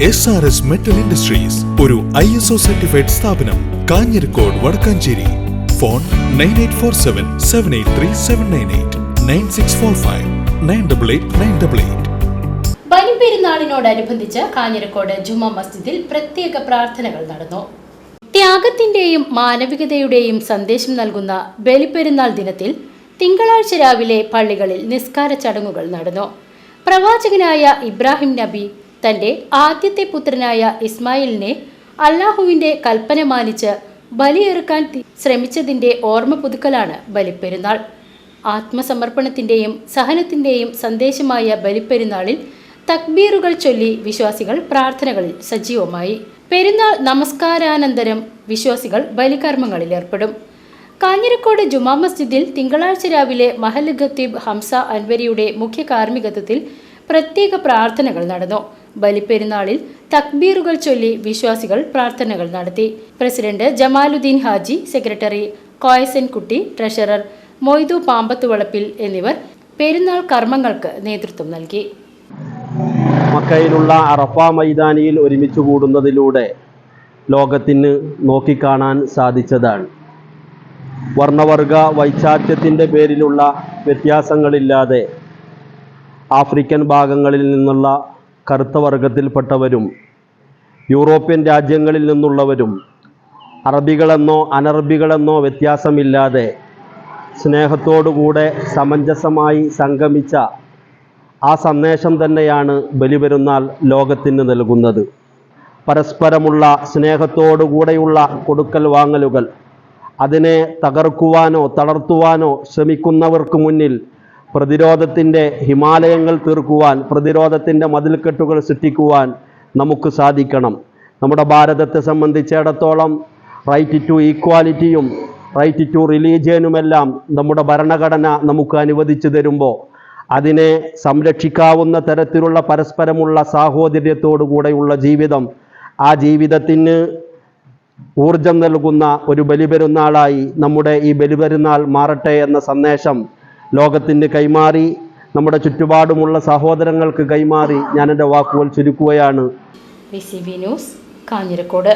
SRS Metal Industries, ഒരു ISO certified സ്ഥാപനം, Kanjirakode Vadakkanchery. Phone 9847783798 9645 988 ബലിപെരുന്നാളിനോടനുബന്ധിച്ച് Kanjirakode ജുമാ മസ്ജിദിൽ പ്രത്യേക പ്രാർത്ഥനകൾ നടന്നു. ത്യാഗത്തിന്റെയും മാനവികതയുടെയും സന്ദേശം നൽകുന്ന ബലിപെരുന്നാൾ ദിനത്തിൽ തിങ്കളാഴ്ച രാവിലെ പള്ളികളിൽ നിസ്കാര ചടങ്ങുകൾ നടന്നു. പ്രവാചകനായ ഇബ്രാഹിം നബി തന്റെ ആദ്യത്തെ പുത്രനായ ഇസ്മായിലിനെ അല്ലാഹുവിന്റെ കൽപ്പന മാനിച്ച് ബലിയെറുക്കാൻ ശ്രമിച്ചതിന്റെ ഓർമ്മ പുതുക്കലാണ് ബലിപ്പെരുന്നാൾ. ആത്മസമർപ്പണത്തിന്റെയും സഹനത്തിന്റെയും സന്ദേശമായ ബലിപ്പെരുന്നാളിൽ തക്ബീറുകൾ ചൊല്ലി വിശ്വാസികൾ പ്രാർത്ഥനകളിൽ സജീവമായി. പെരുന്നാൾ നമസ്കാരാനന്തരം വിശ്വാസികൾ ബലികർമ്മങ്ങളിൽ ഏർപ്പെടും. കാഞ്ഞിരക്കോട് ജുമാ മസ്ജിദിൽ തിങ്കളാഴ്ച രാവിലെ മഹല്ല് ഖത്തീബ് ഹംസ അൻവരിയുടെ മുഖ്യ കാർമ്മികത്വത്തിൽ പ്രത്യേക പ്രാർത്ഥനകൾ നടന്നു. ബലിപ്പെരുന്നാളിൽ തക്ബീറുകൾ ചൊല്ലി വിശ്വാസികൾ പ്രാർത്ഥനകൾ നടത്തി. പ്രസിഡന്റ് ജമാലുദ്ദീൻ ഹാജി, സെക്രട്ടറി കോയസൻ കുട്ടി, ട്രഷറർ മൊയ്തു പാമ്പത്തുവളപ്പിൽ എന്നിവർ പെരുന്നാൾ കർമ്മങ്ങൾക്ക് നേതൃത്വം നൽകി. മക്കയിലുള്ള അറഫ മൈതാനിയിൽ ഒരുമിച്ച് കൂടുന്നതിലൂടെ ലോകത്തിന് നോക്കിക്കാണാൻ സാധിച്ചതാണ്. വർണ്ണവർഗ വൈചാത്യത്തിൻ്റെ പേരിലുള്ള വ്യത്യാസങ്ങളില്ലാതെ ആഫ്രിക്കൻ ഭാഗങ്ങളിൽ നിന്നുള്ള കറുത്ത വർഗത്തിൽപ്പെട്ടവരും യൂറോപ്യൻ രാജ്യങ്ങളിൽ നിന്നുള്ളവരും അറബികളെന്നോ അനറബികളെന്നോ വ്യത്യാസമില്ലാതെ സ്നേഹത്തോടുകൂടെ സമഞ്ജസമായി സംഗമിച്ച ആ സന്ദേശം തന്നെയാണ് ബലിപെരുന്നാൾ ലോകത്തിന് നൽകുന്നത്. പരസ്പരമുള്ള സ്നേഹത്തോടുകൂടെയുള്ള കൊടുക്കൽ വാങ്ങലുകൾ അതിനെ തകർക്കുവാനോ തളർത്തുവാനോ ശ്രമിക്കുന്നവർക്ക് മുന്നിൽ പ്രതിരോധത്തിൻ്റെ ഹിമാലയങ്ങൾ തീർക്കുവാൻ, പ്രതിരോധത്തിൻ്റെ മതിൽക്കെട്ടുകൾ സൃഷ്ടിക്കുവാൻ നമുക്ക് സാധിക്കണം. നമ്മുടെ ഭാരതത്തെ സംബന്ധിച്ചിടത്തോളം റൈറ്റ് ടു ഈക്വാലിറ്റിയും റൈറ്റ് ടു റിലീജിയനുമെല്ലാം നമ്മുടെ ഭരണഘടന നമുക്ക് അനുവദിച്ചു തരുമ്പോൾ അതിനെ സംരക്ഷിക്കാവുന്ന തരത്തിലുള്ള പരസ്പരമുള്ള സാഹോദര്യത്തോടു കൂടെയുള്ള ജീവിതം, ആ ജീവിതത്തിന് ഊർജം നൽകുന്ന ഒരു ബലിപെരുന്നാളായി നമ്മുടെ ഈ ബലിപെരുന്നാൾ മാറട്ടെ എന്ന സന്ദേശം ലോകത്തിന് കൈമാറി, നമ്മുടെ ചുറ്റുപാടുമുള്ള സഹോദരങ്ങൾക്ക് കൈമാറി ഞാൻ എൻ്റെ വാക്കുകൾ ചുരുക്കുകയാണ്. VCV news, Kanjirakode.